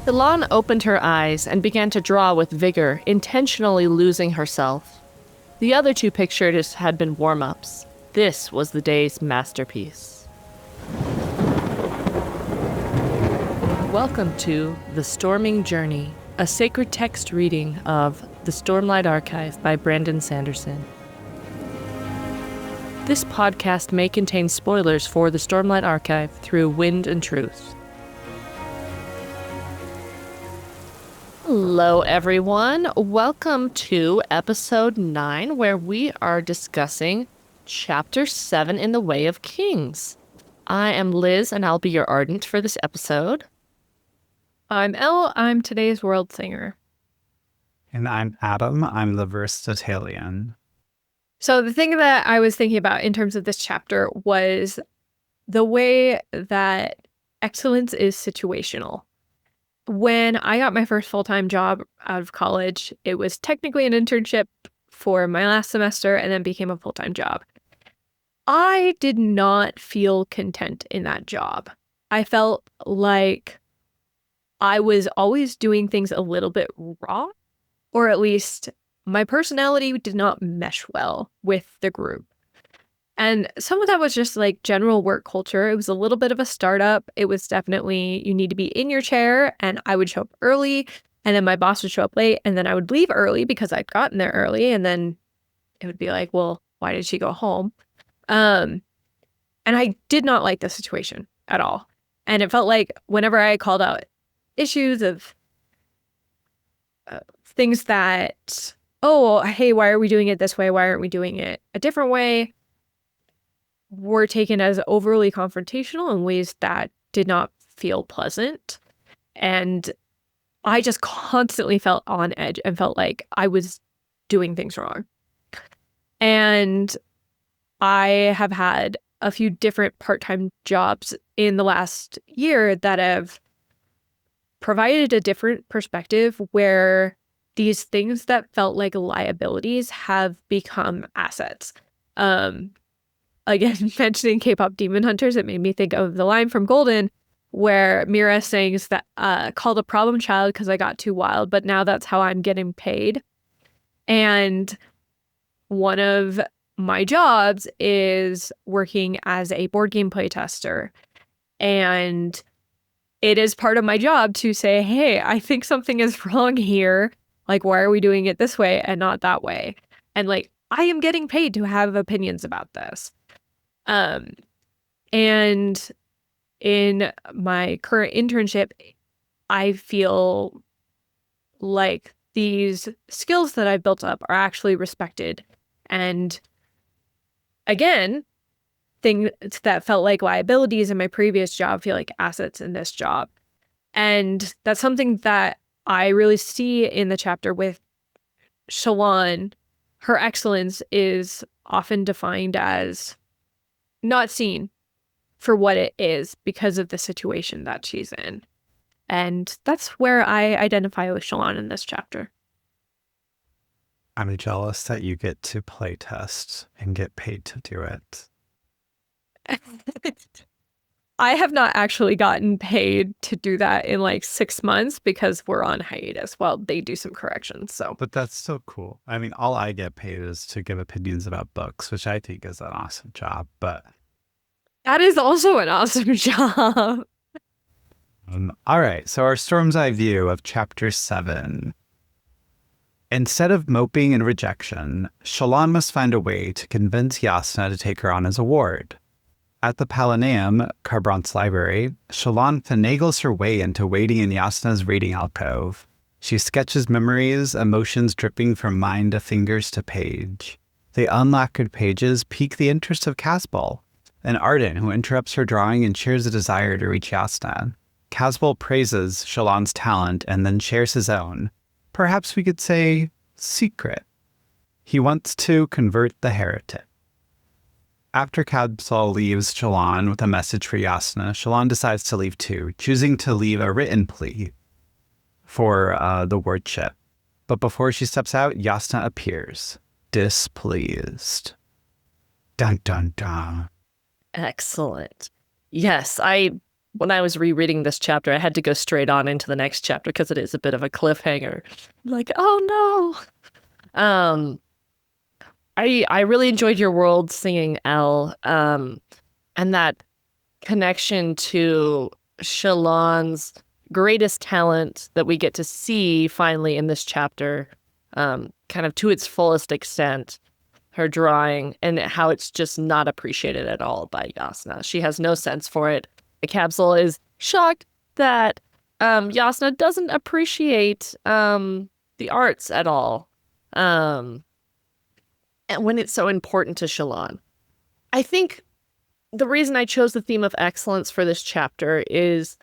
Shallan opened her eyes and began to draw with vigor, intentionally losing herself. The other two pictures had been warm-ups. This was the day's masterpiece. Welcome to The Storming Journey, a sacred text reading of The Stormlight Archive by Brandon Sanderson. This podcast may contain spoilers for The Stormlight Archive through Wind and Truth. Hello, everyone. Welcome to episode 9, where we are discussing chapter 7 in the Way of Kings. I am Liz, and I'll be your Ardent for this episode. I'm Elle. I'm today's Worldsinger. And I'm Adam. I'm the Veristitalian. So the thing that I was thinking about in terms of this chapter was the way that excellence is situational. When I got my first full-time job out of college, it was technically an internship for my last semester and then became a full-time job. I did not feel content in that job. I felt like I was always doing things a little bit raw, or at least my personality did not mesh well with the group. And some of that was just like general work culture. It was a little bit of a startup. It was definitely, you need to be in your chair, and I would show up early, and then my boss would show up late, and then I would leave early because I'd gotten there early, and then it would be like, well, why did she go home? And I did not like the situation at all. And it felt like whenever I called out issues of things that, oh, hey, why are we doing it this way? Why aren't we doing it a different way? Were taken as overly confrontational in ways that did not feel pleasant. And I just constantly felt on edge and felt like I was doing things wrong. And I have had a few different part-time jobs in the last year that have provided a different perspective where these things that felt like liabilities have become assets. Again, mentioning K-pop Demon Hunters, it made me think of the line from Golden where Mira sings that called a problem child because I got too wild, but now that's how I'm getting paid. And one of my jobs is working as a board game playtester. And it is part of my job to say, hey, I think something is wrong here. Like, why are we doing it this way and not that way? And like, I am getting paid to have opinions about this. And in my current internship, I feel like these skills that I've built up are actually respected. And again, things that felt like liabilities in my previous job feel like assets in this job. And that's something that I really see in the chapter with Shallan. Her excellence is often defined as not seen for what it is because of the situation that she's in. And that's where I identify with Shallan in this chapter. I'm jealous that you get to play test and get paid to do it. I have not actually gotten paid to do that in like 6 months because we're on hiatus while they do some corrections. So, But that's so cool. I mean, all I get paid is to give opinions about books, which I think is an awesome job. But that is also an awesome job. All right. So our Storm's Eye view of chapter 7. Instead of moping and rejection, Shallan must find a way to convince Jasnah to take her on as a ward. At the Palanaeum, Carbront's library, Shallan finagles her way into waiting in Jasnah's reading alcove. She sketches memories, emotions dripping from mind to fingers to page. The unlacquered pages pique the interest of Casbal, an Ardent who interrupts her drawing and shares a desire to reach Jasnah. Casbal praises Shallan's talent and then shares his own, perhaps we could say, secret. He wants to convert the heretic. After Casbal leaves Shallan with a message for Jasnah, Shallan decides to leave too, choosing to leave a written plea for the wardship. But before she steps out, Jasnah appears, displeased. Dun dun dun. Excellent. Yes, I when I was rereading this chapter, I had to go straight on into the next chapter because it is a bit of a cliffhanger. Like, oh no. I really enjoyed your world singing, Elle, and that connection to Shallan's greatest talent that we get to see finally in this chapter, kind of to its fullest extent, her drawing, and how it's just not appreciated at all by Jasnah. She has no sense for it. The capsule is shocked that Jasnah doesn't appreciate the arts at all, and when it's so important to Shallan. I think the reason I chose the theme of excellence for this chapter is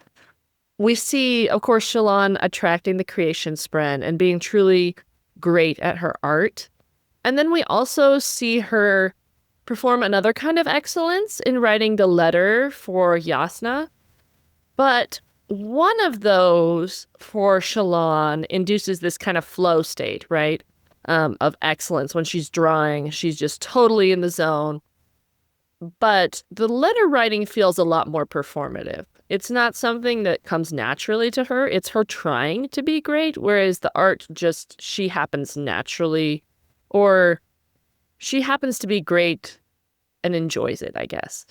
we see, of course, Shallan attracting the creation spren and being truly great at her art. And then we also see her perform another kind of excellence in writing the letter for Jasnah. But one of those for Shallan induces this kind of flow state, right? Of excellence. When she's drawing, she's just totally in the zone. But the letter writing feels a lot more performative. It's not something that comes naturally to her. It's her trying to be great, whereas the art just, she happens naturally, or she happens to be great and enjoys it, I guess.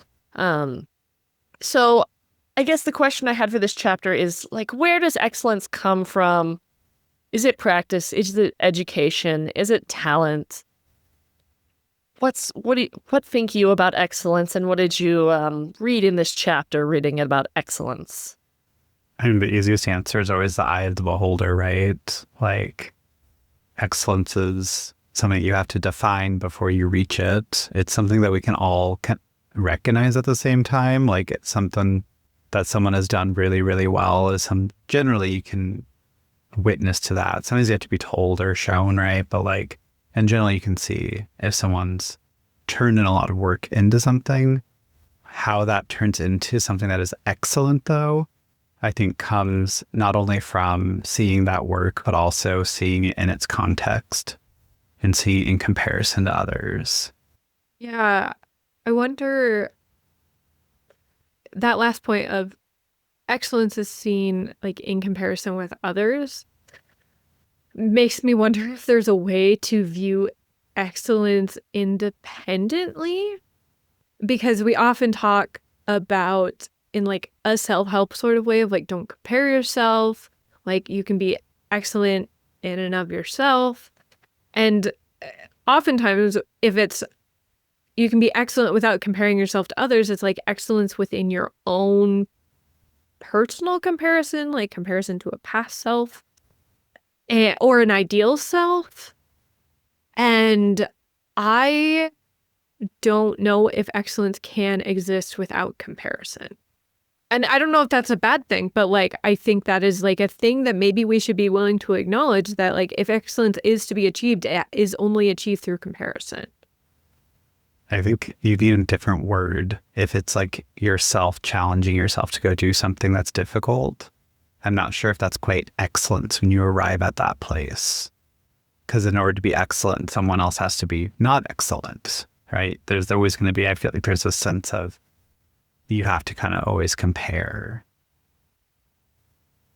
So I guess the question I had for this chapter is, like, where does excellence come from? Is it practice? Is it education? Is it talent? What think you about excellence, and what did you read in this chapter reading about excellence? I mean, the easiest answer is always the eye of the beholder, right? Like, excellence is something you have to define before you reach it. It's something that we can all recognize at the same time. Like, it's something that someone has done really, really well. Generally you can witness to that. Sometimes you have to be told or shown, right? But like, in general, you can see if someone's turned in a lot of work into something. How that turns into something that is excellent, though, I think comes not only from seeing that work, but also seeing it in its context and seeing it in comparison to others. Yeah, I wonder, that last point of excellence is seen like in comparison with others makes me wonder if there's a way to view excellence independently, because we often talk about in like a self-help sort of way of like, don't compare yourself, like you can be excellent in and of yourself. And oftentimes if it's you can be excellent without comparing yourself to others, it's like excellence within your own personal comparison, like comparison to a past self or an ideal self. And I don't know if excellence can exist without comparison. And I don't know if that's a bad thing, but like, I think that is like a thing that maybe we should be willing to acknowledge, that like, if excellence is to be achieved, it is only achieved through comparison. I think you need a different word if it's like yourself challenging yourself to go do something that's difficult. I'm not sure if that's quite excellence when you arrive at that place. Because in order to be excellent, someone else has to be not excellent, right? There's always going to be, I feel like there's a sense of you have to kind of always compare.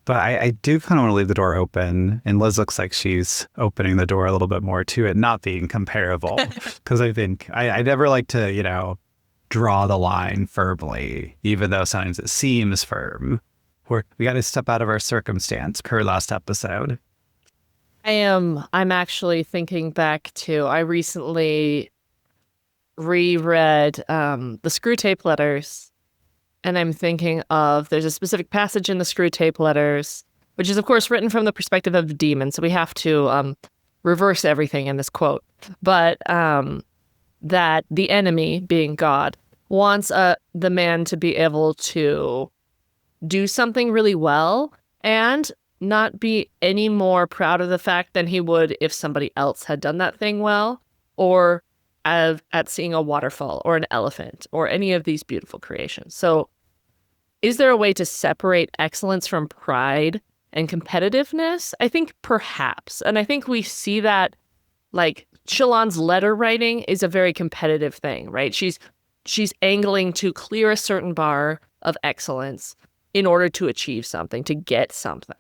But I do kind of want to leave the door open, and Liz looks like she's opening the door a little bit more to it not being comparable. Because I think I never like to, draw the line firmly, even though sometimes it seems firm. We got to step out of our circumstance per last episode. I'm actually thinking back to, I recently reread the Screwtape Letters, and I'm thinking of, there's a specific passage in the Screwtape Letters, which is of course written from the perspective of the demon, so we have to reverse everything in this quote, but that the enemy, being God, wants the man to be able to do something really well and not be any more proud of the fact than he would if somebody else had done that thing well, or at seeing a waterfall or an elephant or any of these beautiful creations. So is there a way to separate excellence from pride and competitiveness? I think perhaps. And I think we see that, like, Shallan's letter writing is a very competitive thing, right? She's angling to clear a certain bar of excellence. in order to achieve something, to get something.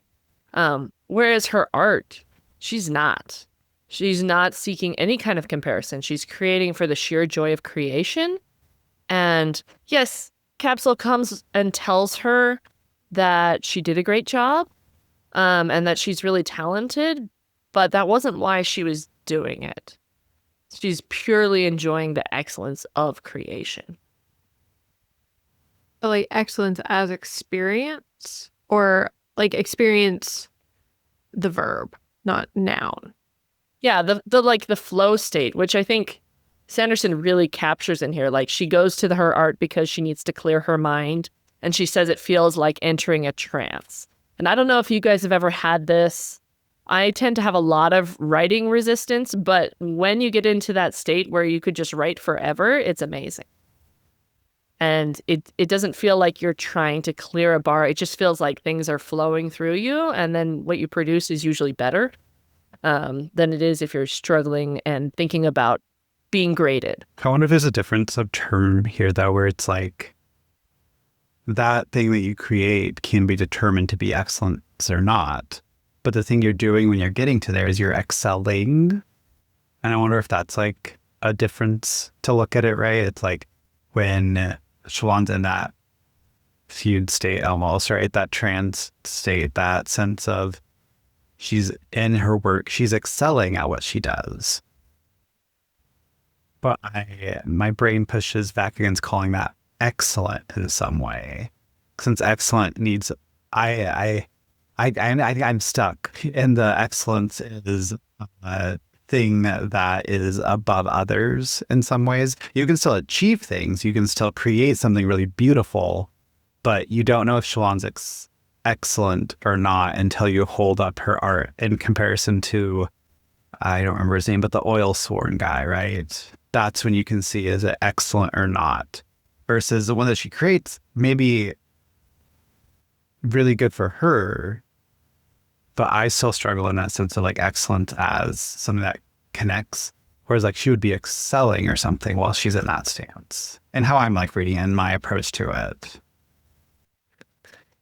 Whereas her art, she's not. She's not seeking any kind of comparison. She's creating for the sheer joy of creation. And yes, Capsule comes and tells her that she did a great job, and that she's really talented, but that wasn't why she was doing it. She's purely enjoying the excellence of creation. So, like, excellence as experience, or like experience the verb, not noun. Yeah, the flow state, which I think Sanderson really captures in here. Like, she goes to her art because she needs to clear her mind, and she says it feels like entering a trance. And I don't know if you guys have ever had this. I tend to have a lot of writing resistance, but when you get into that state where you could just write forever, it's amazing. And it doesn't feel like you're trying to clear a bar. It just feels like things are flowing through you, and then what you produce is usually better than it is if you're struggling and thinking about being graded. I wonder if there's a difference of term here, though, where it's like that thing that you create can be determined to be excellence or not. But the thing you're doing when you're getting to there is you're excelling. And I wonder if that's like a difference to look at it, right? It's like when Shallan's in that fugue state almost, right? That trance state, that sense of she's in her work, she's excelling at what she does. But my brain pushes back against calling that excellent in some way, since excellent needs. I'm stuck in the excellence is a thing that is above others in some ways. You can still achieve things. You can still create something really beautiful, but you don't know if Shallan's excellent or not until you hold up her art in comparison to, I don't remember his name, but the Oilsworn guy, right? That's when you can see, is it excellent or not? Versus the one that she creates, maybe really good for her, but I still struggle in that sense of like excellent as something that connects. Whereas like she would be excelling or something while she's in that stance. And how I'm like reading and my approach to it.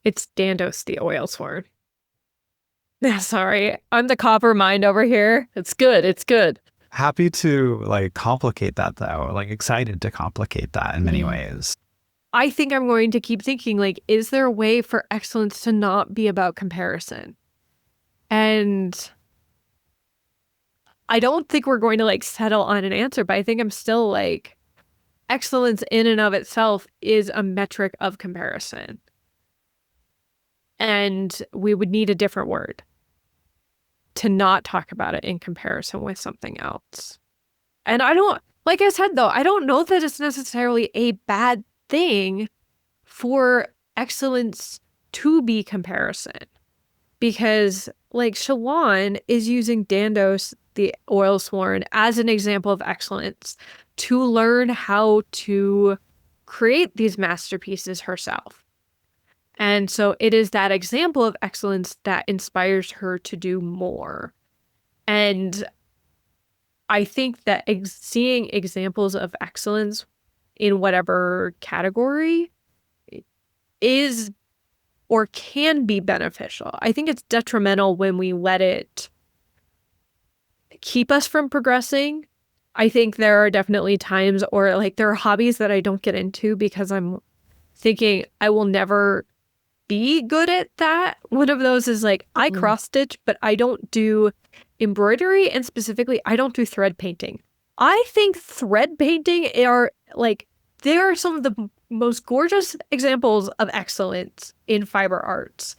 It's Dandos the Oilsworn. Sorry, I'm the copper mind over here. It's good. It's good. Happy to like complicate that though, like excited to complicate that in many ways. I think I'm going to keep thinking, like, is there a way for excellence to not be about comparison? And I don't think we're going to like settle on an answer, but I think I'm still like, excellence in and of itself is a metric of comparison. And we would need a different word to not talk about it in comparison with something else. And I don't, like I said, though, I don't know that it's necessarily a bad thing for excellence to be comparison. Because, like, Shallan is using Dandos, the Oilsworn, as an example of excellence to learn how to create these masterpieces herself. And so it is that example of excellence that inspires her to do more. And I think that seeing examples of excellence in whatever category is or can be beneficial. I think it's detrimental when we let it keep us from progressing. I think there are definitely times, or like there are hobbies that I don't get into because I'm thinking I will never be good at that. One of those is like I cross stitch, but I don't do embroidery, and specifically I don't do thread painting. I think thread painting are like, they are some of the most gorgeous examples of excellence in fiber arts.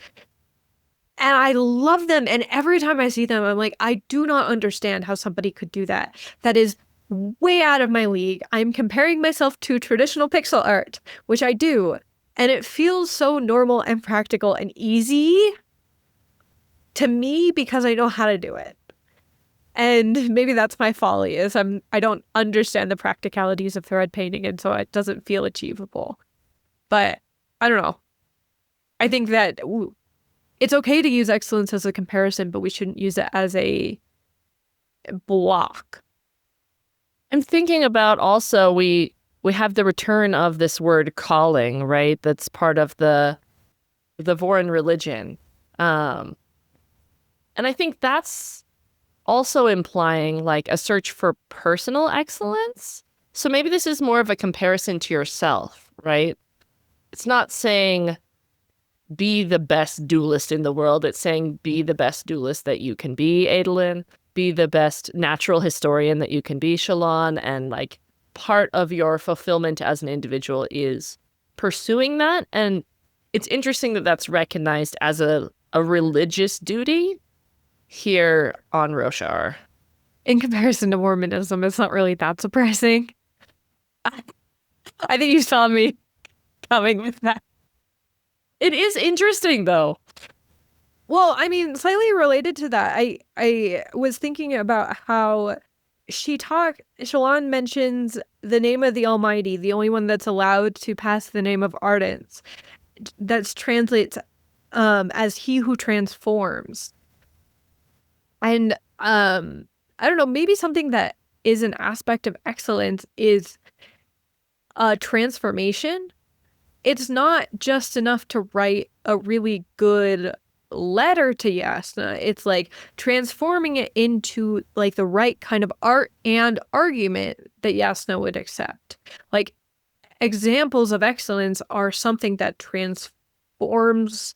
And I love them. And every time I see them, I'm like, I do not understand how somebody could do that. That is way out of my league. I'm comparing myself to traditional pixel art, which I do. And it feels so normal and practical and easy to me because I know how to do it. And maybe that's my folly, is I don't understand the practicalities of thread painting, and so it doesn't feel achievable. But I don't know. I think that it's okay to use excellence as a comparison, but we shouldn't use it as a block. I'm thinking about also we have the return of this word calling, right? That's part of the the Voron religion. And I think that's also implying like a search for personal excellence. So maybe this is more of a comparison to yourself, right? It's not saying be the best duelist in the world. It's saying be the best duelist that you can be, Adolin. Be the best natural historian that you can be, Shallan. And like part of your fulfillment as an individual is pursuing that. And it's interesting that that's recognized as a religious duty here on Roshar. In comparison to Mormonism, it's not really that surprising. I think you saw me coming with that. It is interesting, though. Well, I mean, slightly related to that, I was thinking about how Shallan mentions the name of the Almighty, the only one that's allowed to pass the name of Ardent. That translates as he who transforms. And I don't know, maybe something that is an aspect of excellence is transformation. It's not just enough to write a really good letter to Jasnah. It's like transforming it into like the right kind of art and argument that Jasnah would accept. Like examples of excellence are something that transforms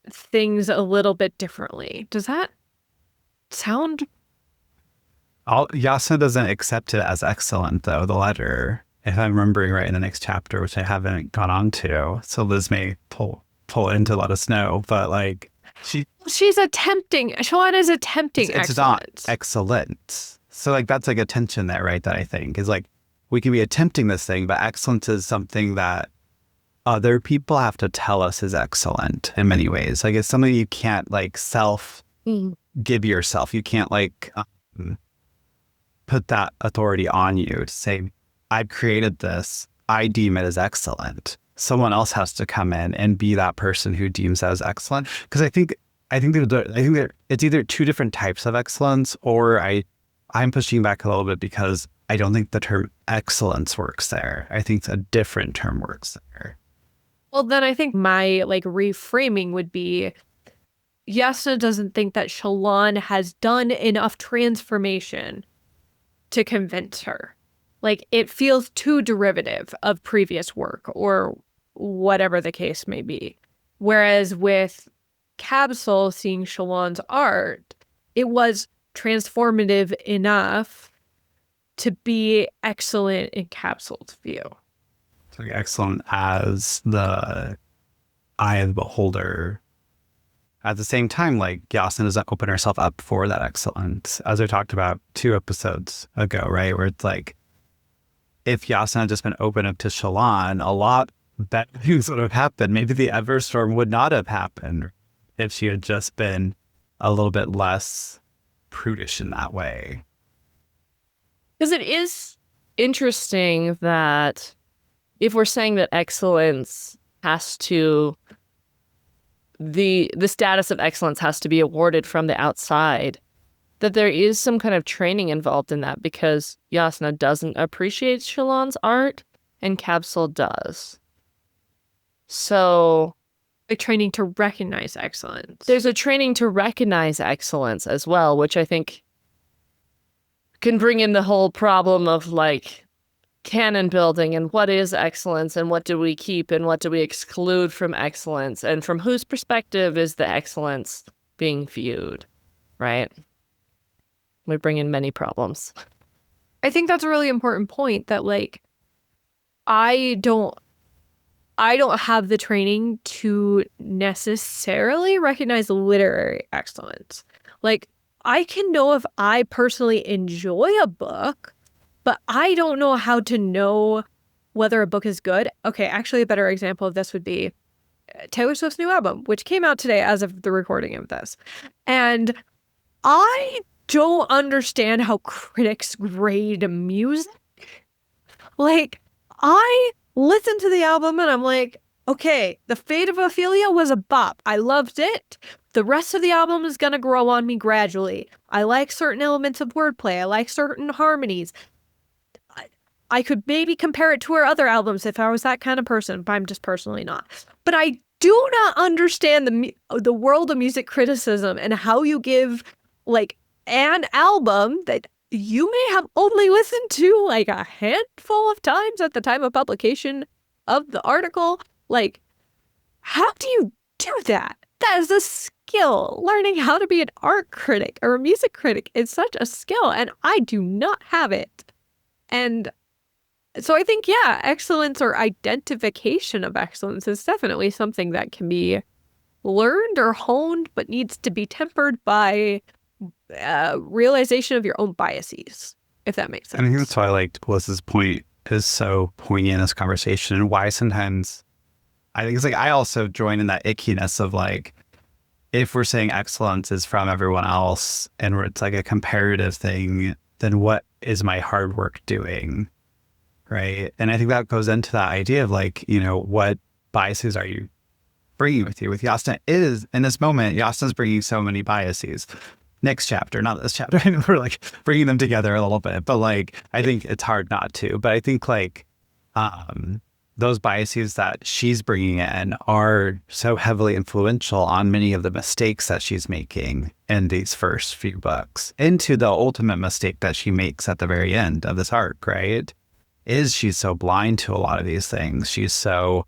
things a little bit differently. Does that sound? Jasnah doesn't accept it as excellent, though, the letter, if I'm remembering right in the next chapter, which I haven't gone on to. So Liz may pull in to let us know. But like she's attempting. Shallan is attempting excellence. It's not excellent. So like that's like a tension there, right? That I think is like we can be attempting this thing, but excellence is something that other people have to tell us is excellent in many ways. Like it's something you can't like give yourself. You can't like put that authority on you to say, I've created this. I deem it as excellent. Someone else has to come in and be that person who deems that as excellent. Because I think it's either two different types of excellence, or I'm pushing back a little bit because I don't think the term excellence works there. I think a different term works there. Well, then I think my like reframing would be Jasnah doesn't think that Shallan has done enough transformation to convince her. Like it feels too derivative of previous work or whatever the case may be. Whereas with Capsule seeing Shallan's art, it was transformative enough to be excellent in Capsule's view. So excellent as the eye of the beholder. At the same time, like Jasnah doesn't open herself up for that excellence, as I talked about 2 episodes ago, right? Where it's like, if Jasnah had just been open up to Shallan, a lot better things would have happened. Maybe the Everstorm would not have happened if she had just been a little bit less prudish in that way. Because it is interesting that if we're saying that excellence has to, the status of excellence has to be awarded from the outside, that there is some kind of training involved in that, because Jasnah doesn't appreciate Shallan's art and Capsule does. So a training to recognize excellence. There's a training to recognize excellence as well, which I think can bring in the whole problem of like canon building and what is excellence and what do we keep and what do we exclude from excellence, and from whose perspective is the excellence being viewed, right? We bring in many problems. I think that's a really important point, that like I don't have the training to necessarily recognize literary excellence. Like I can know if I personally enjoy a book, but I don't know how to know whether a book is good. Okay, actually a better example of this would be Taylor Swift's new album, which came out today as of the recording of this. And I don't understand how critics grade music. Like, I listened to the album and I'm like, okay, The Fate of Ophelia was a bop. I loved it. The rest of the album is going to grow on me gradually. I like certain elements of wordplay. I like certain harmonies. I could maybe compare it to her other albums if I was that kind of person, but I'm just personally not. But I do not understand the world of music criticism and how you give like an album that you may have only listened to like a handful of times at the time of publication of the article. Like, how do you do that? That is a skill. Learning how to be an art critic or a music critic is such a skill, and I do not have it. And so I think, yeah, excellence or identification of excellence is definitely something that can be learned or honed, but needs to be tempered by realization of your own biases, if that makes sense. And I think that's why I liked Bliss's point is so poignant in this conversation, and why sometimes I think it's like I also join in that ickiness of like, if we're saying excellence is from everyone else and it's like a comparative thing, then what is my hard work doing? Right. And I think that goes into that idea of like, you know, what biases are you bringing with you? With Jasna is in this moment, Jasna's bringing so many biases. Next chapter, not this chapter. We're like bringing them together a little bit, but like, I think it's hard not to. But I think like those biases that she's bringing in are so heavily influential on many of the mistakes that she's making in these first few books, into the ultimate mistake that she makes at the very end of this arc, right? Is she's so blind to a lot of these things. She's so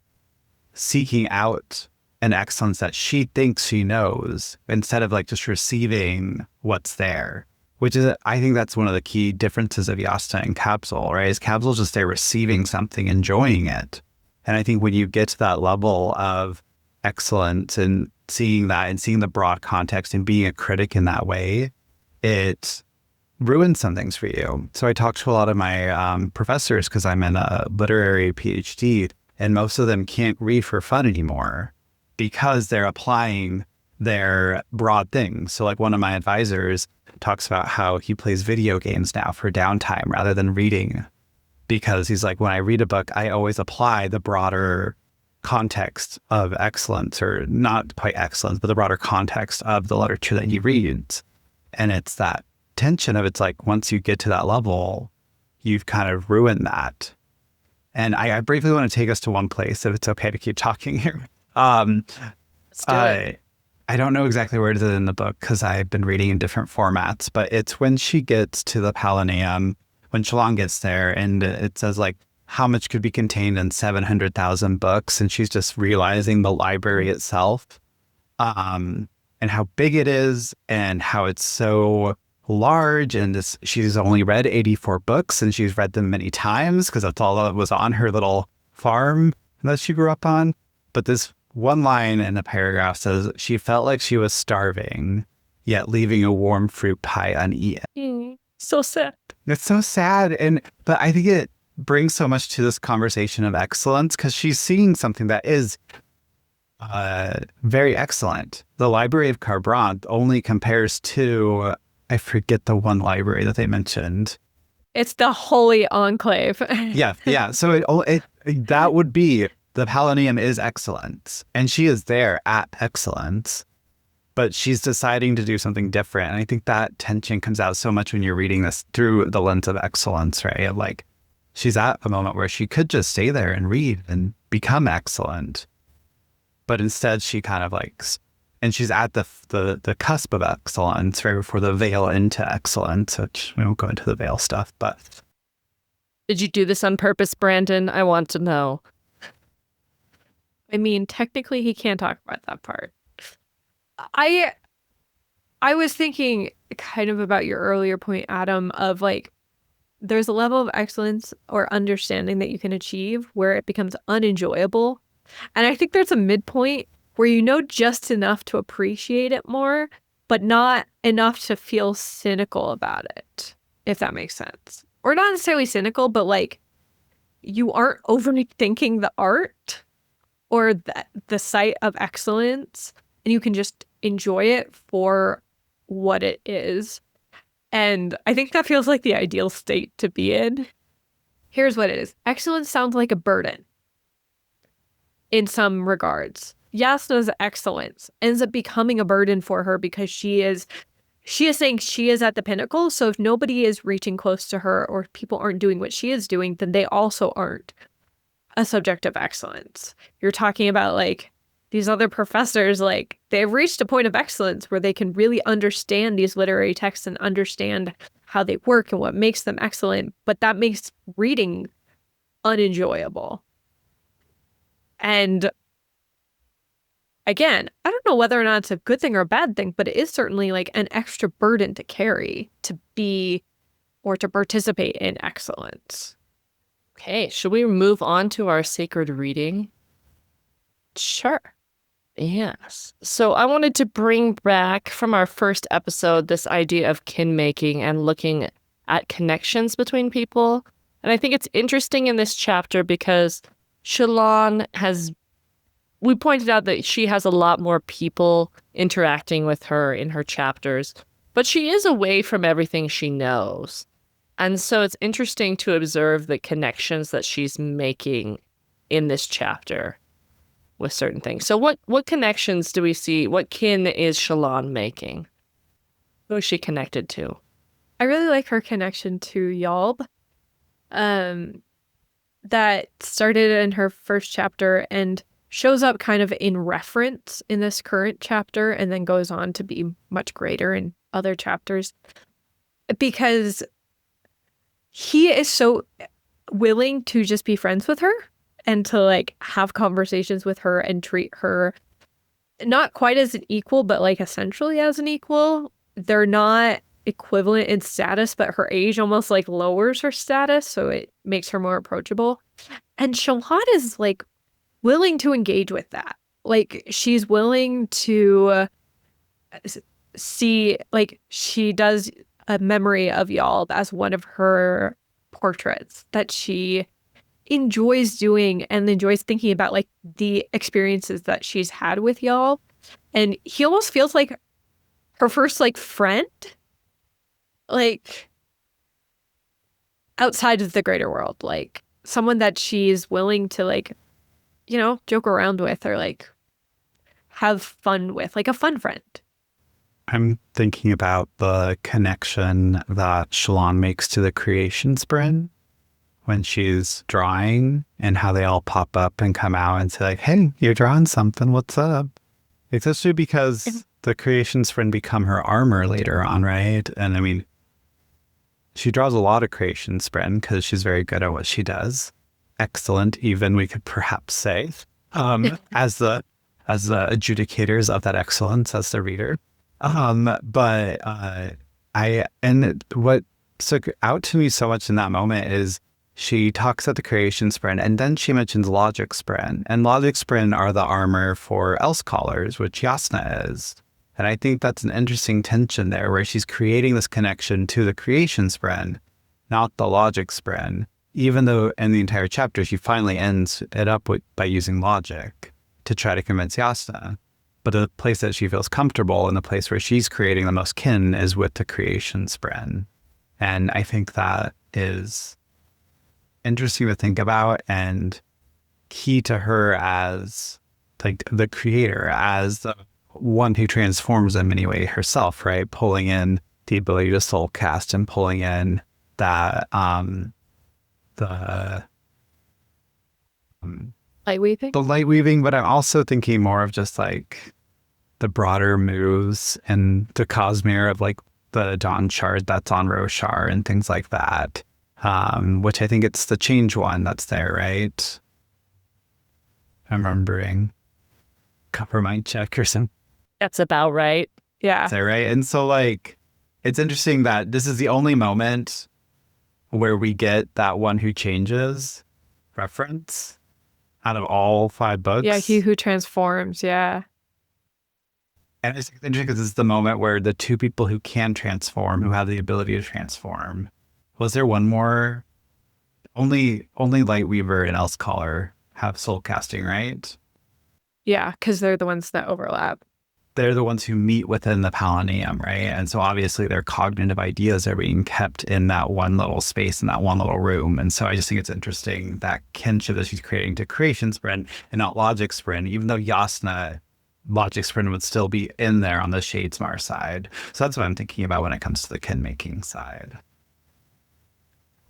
seeking out an excellence that she thinks she knows instead of like just receiving what's there, which is, I think that's one of the key differences of Jasna and Capsule, right? Is Capsule's just there receiving something, enjoying it. And I think when you get to that level of excellence and seeing that and seeing the broad context and being a critic in that way, it ruins some things for you. So I talked to a lot of my professors because I'm in a literary PhD, and most of them can't read for fun anymore because they're applying their broad things. So like one of my advisors talks about how he plays video games now for downtime rather than reading, because he's like, when I read a book, I always apply the broader context of excellence, or not quite excellence, but the broader context of the literature that he reads. And it's that tension of, it's like, once you get to that level, you've kind of ruined that. And I briefly want to take us to one place, if it's okay to keep talking here. Let's do it. I don't know exactly where it is in the book because I've been reading in different formats, but it's when she gets to the Palanaeum, when Shallan gets there, and it says like how much could be contained in 700,000 books, and she's just realizing the library itself, and how big it is, and how it's so large, and this, she's only read 84 books, and she's read them many times because that's all that was on her little farm that she grew up on. But this one line in a paragraph says she felt like she was starving, yet leaving a warm fruit pie uneaten. So sad. It's so sad. But I think it brings so much to this conversation of excellence because she's seeing something that is very excellent. The Library of Kharbranth only compares to, I forget the one library that they mentioned. It's the Holy Enclave. Yeah. So that would be, the Palanaeum is excellence, and she is there at excellence, but she's deciding to do something different. And I think that tension comes out so much when you're reading this through the lens of excellence, right? Like, she's at a moment where she could just stay there and read and become excellent, but instead she kind of like, and she's at the cusp of excellence right before the veil into excellence, which we won't go into the veil stuff, but. Did you do this on purpose, Brandon? I want to know. I mean, technically he can't talk about that part. I was thinking kind of about your earlier point, Adam, of like, there's a level of excellence or understanding that you can achieve where it becomes unenjoyable. And I think there's a midpoint where you know just enough to appreciate it more, but not enough to feel cynical about it, if that makes sense. Or not necessarily cynical, but like you aren't overly thinking the art or the site of excellence, and you can just enjoy it for what it is. And I think that feels like the ideal state to be in. Here's what it is. Excellence sounds like a burden in some regards. Jasna's excellence ends up becoming a burden for her because she is saying she is at the pinnacle. So if nobody is reaching close to her or people aren't doing what she is doing, then they also aren't a subject of excellence. You're talking about like these other professors, like, they've reached a point of excellence where they can really understand these literary texts and understand how they work and what makes them excellent, but that makes reading unenjoyable. And again, I don't know whether or not it's a good thing or a bad thing, but it is certainly like an extra burden to carry to be or to participate in excellence. Okay, should we move on to our sacred reading? Sure. Yes. So I wanted to bring back from our first episode this idea of kinmaking and looking at connections between people. And I think it's interesting in this chapter because Shallan we pointed out that she has a lot more people interacting with her in her chapters, but she is away from everything she knows. And so it's interesting to observe the connections that she's making in this chapter with certain things. So what connections do we see? What kin is Shallan making? Who is she connected to? I really like her connection to Yalb. That started in her first chapter and shows up kind of in reference in this current chapter and then goes on to be much greater in other chapters. Because he is so willing to just be friends with her and to like have conversations with her and treat her not quite as an equal, but like essentially as an equal. They're not equivalent in status, but her age almost like lowers her status, so it makes her more approachable. And Shallan is like willing to engage with that. Like she's willing to see, like she does a memory of Yalb as one of her portraits that she enjoys doing and enjoys thinking about like the experiences that she's had with Yalb. And he almost feels like her first like friend, like outside of the greater world, like someone that she's willing to like, you know, joke around with or like have fun with, like a fun friend. I'm thinking about the connection that Shallan makes to the creation sprint when she's drawing and how they all pop up and come out and say like, hey, you're drawing something, what's up? Especially because the creation sprint become her armor later on, right? And I mean, she draws a lot of creation sprint because she's very good at what she does. Excellent, even we could perhaps say, as the adjudicators of that excellence as the reader. But what stuck out to me so much in that moment is she talks at the creation sprint and then she mentions logic sprint, and logic sprint are the armor for else callers, which Yasna is. And I think that's an interesting tension there where she's creating this connection to the creation sprint, not the logic sprint, even though in the entire chapter she finally ends it up by using logic to try to convince Yasna. But the place that she feels comfortable and the place where she's creating the most kin is with the creation sprint. And I think that is interesting to think about and key to her as like the creator, as the one who transforms in many ways herself, right? Pulling in the ability to soul cast and pulling in that the light weaving, but I'm also thinking more of just like the broader moves and the Cosmere of like the Dawn shard that's on Roshar and things like that. Which I think it's the change one that's there, right? I'm remembering. Cover mind check or something. That's about right. Yeah. Is that right? And so like, it's interesting that this is the only moment where we get that one who changes reference out of all 5 books. Yeah, he who transforms, yeah. And it's interesting because it's the moment where the 2 people who can transform, who have the ability to transform. Was there one more? Only Lightweaver and Elsecaller have soul casting, right? Yeah, because they're the ones that overlap. They're the ones who meet within the Palanium, right? And so obviously their cognitive ideas are being kept in that one little space, in that one little room. And so I just think it's interesting that kinship that she's creating to creation sprint and not logic sprint, even though Yasna logic sprint would still be in there on the Shadesmar side. So that's what I'm thinking about when it comes to the kin making side.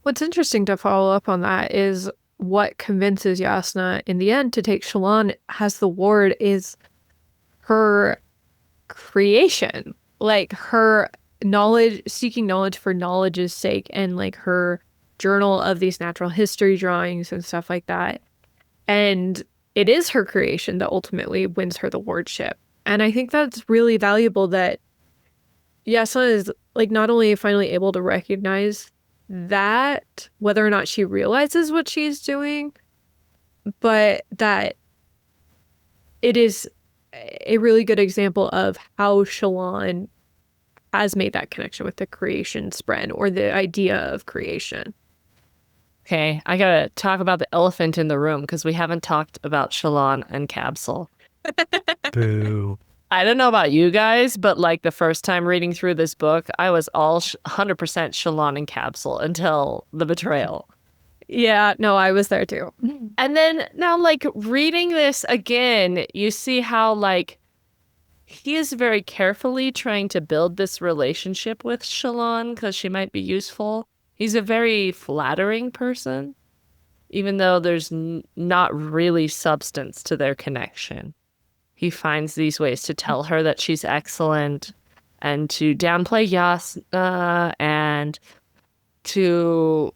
What's interesting to follow up on that is what convinces Yasna in the end to take Shallan as the ward is her creation, like her knowledge, seeking knowledge for knowledge's sake, and like her journal of these natural history drawings and stuff like that. And it is her creation that ultimately wins her the wardship. And I think that's really valuable that Yasna is like not only finally able to recognize that, whether or not she realizes what she's doing, but that it is a really good example of how Shallan has made that connection with the creation spread or the idea of creation. Okay, I gotta talk about the elephant in the room because we haven't talked about Shallan and Capsule. Boo. I don't know about you guys, but like the first time reading through this book, I was all 100% Shallan and Capsule until the betrayal. Yeah, no, I was there too. And then now, like, reading this again, you see how, like, he is very carefully trying to build this relationship with Shallan because she might be useful. He's a very flattering person, even though there's not really substance to their connection. He finds these ways to tell her that she's excellent and to downplay Yasna and to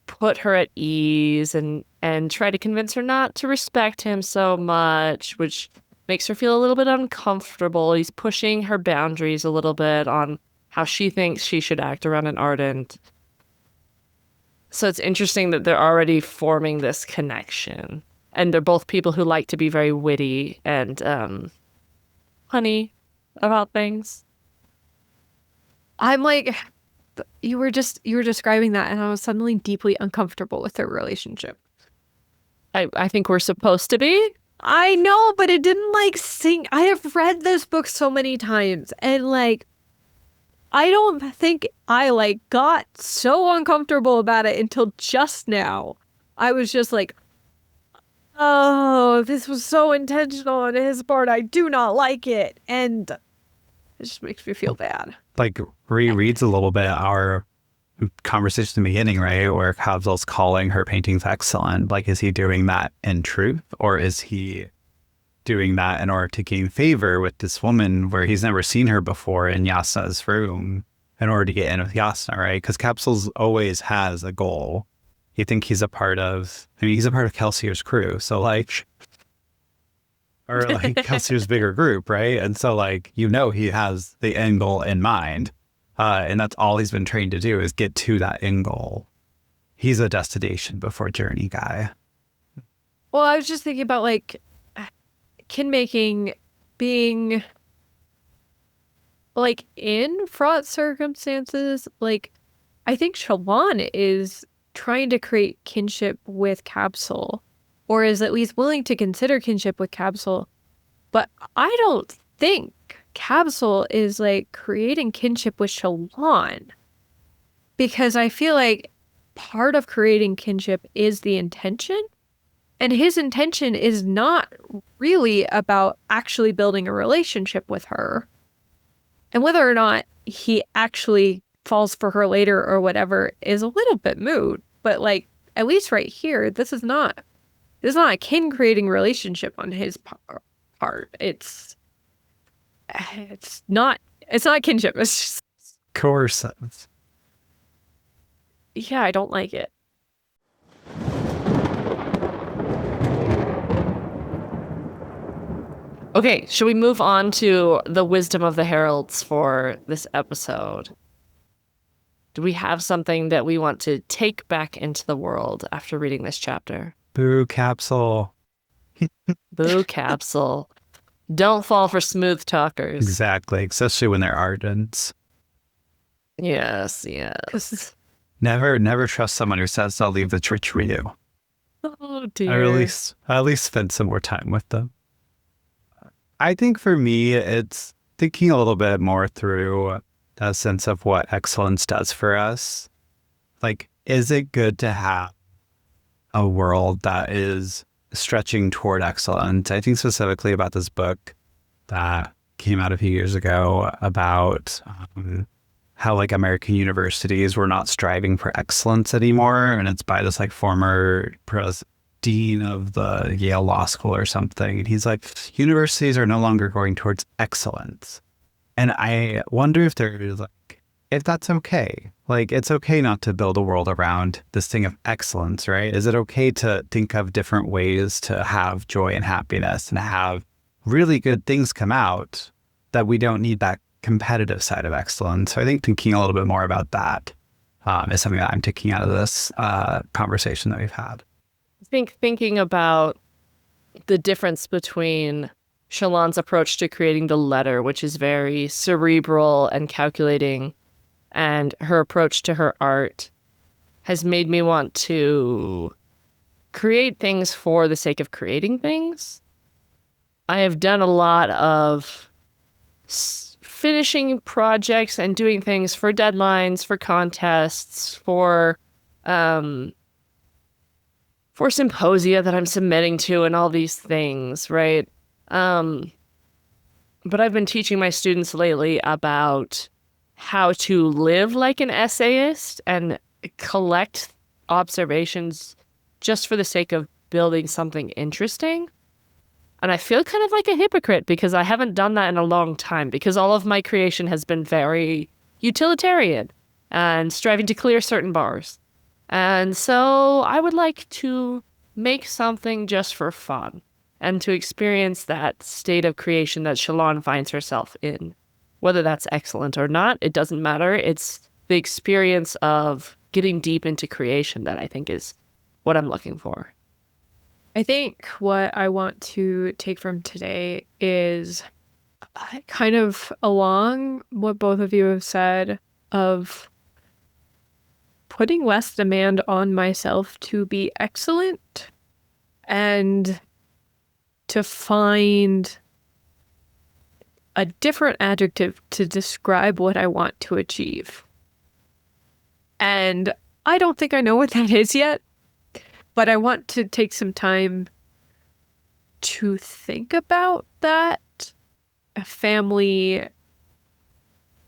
put her at ease and try to convince her not to respect him so much, which makes her feel a little bit uncomfortable. He's pushing her boundaries a little bit on how she thinks she should act around an Ardent. So it's interesting that they're already forming this connection. And they're both people who like to be very witty and funny about things. I'm like, you were describing that, and I was suddenly deeply uncomfortable with their relationship. I think we're supposed to be. I know, but it didn't like sink. I have read this book so many times, and like, I don't think I like got so uncomfortable about it until just now. I was just like, oh, this was so intentional on his part. I do not like it. And it just makes me feel bad. Like rereads a little bit our conversation in the beginning, right? Where Capsule's calling her paintings excellent. Like, is he doing that in truth? Or is he doing that in order to gain favor with this woman where he's never seen her before in Yasna's room in order to get in with Yasna, right? Because Capsule's always has a goal. You think he's a part of, he's a part of Kelsier's crew. So like, or like Kelsier's bigger group, right? And so like, he has the end goal in mind. And that's all he's been trained to do is get to that end goal. He's a destination before journey guy. Well, I was just thinking about like Kinmaking being like in fraught circumstances. Like, I think Shallan is trying to create kinship with Capsule, or is at least willing to consider kinship with Capsule. But I don't think Capsule is like creating kinship with Shallan, because I feel like part of creating kinship is the intention, and his intention is not really about actually building a relationship with her. And whether or not he actually falls for her later or whatever is a little bit moot. But like, at least right here, this is not a kin creating relationship on his part. It's not kinship. It's just Coercive. Yeah, I don't like it. Okay, should we move on to the wisdom of the heralds for this episode? Do we have something that we want to take back into the world after reading this chapter? Boo, Capsule. Boo, Capsule. Don't fall for smooth talkers. Exactly, especially when they're Ardents. Yes, yes. Never trust someone who says they'll leave the church for you. Oh dear. I at least spend some more time with them. I think for me, it's thinking a little bit more through a sense of what excellence does for us. Like, is it good to have a world that is stretching toward excellence? I think specifically about this book that came out a few years ago about how like American universities were not striving for excellence anymore. And it's by this like former dean of the Yale Law School or something. And he's like, universities are no longer going towards excellence. And I wonder if there's like, if that's okay. Like, it's okay not to build a world around this thing of excellence, right? Is it okay to think of different ways to have joy and happiness and have really good things come out, that we don't need that competitive side of excellence? So I think thinking a little bit more about that is something that I'm taking out of this conversation that we've had. I think thinking about the difference between Shallan's approach to creating the letter, which is very cerebral and calculating, and her approach to her art has made me want to create things for the sake of creating things. I have done a lot of finishing projects and doing things for deadlines, for contests, for symposia that I'm submitting to and all these things, right? But I've been teaching my students lately about how to live like an essayist and collect observations just for the sake of building something interesting. And I feel kind of like a hypocrite because I haven't done that in a long time, because all of my creation has been very utilitarian and striving to clear certain bars. And so I would like to make something just for fun and to experience that state of creation that Shallan finds herself in. Whether that's excellent or not, it doesn't matter. It's the experience of getting deep into creation that I think is what I'm looking for. I think what I want to take from today is kind of along what both of you have said of putting less demand on myself to be excellent and to find a different adjective to describe what I want to achieve. And I don't think I know what that is yet, but I want to take some time to think about that. A family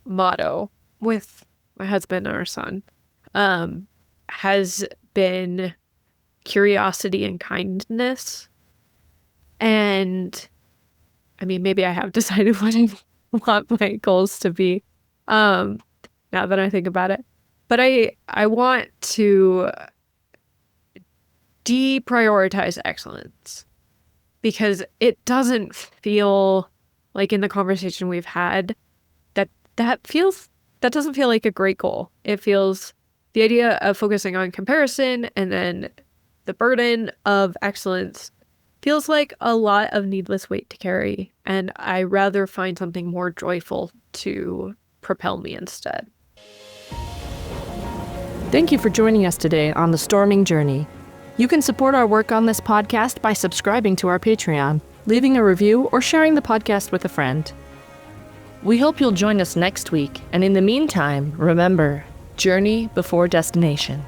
motto with my husband and our son has been curiosity and kindness. And I mean, maybe I have decided what I want my goals to be now that I think about it. But I want to deprioritize excellence because it doesn't feel like in the conversation we've had that doesn't feel like a great goal. It feels the idea of focusing on comparison and then the burden of excellence feels like a lot of needless weight to carry, and I rather find something more joyful to propel me instead. Thank you for joining us today on The Storming Journey. You can support our work on this podcast by subscribing to our Patreon, leaving a review, or sharing the podcast with a friend. We hope you'll join us next week, and in the meantime, remember, journey before destination.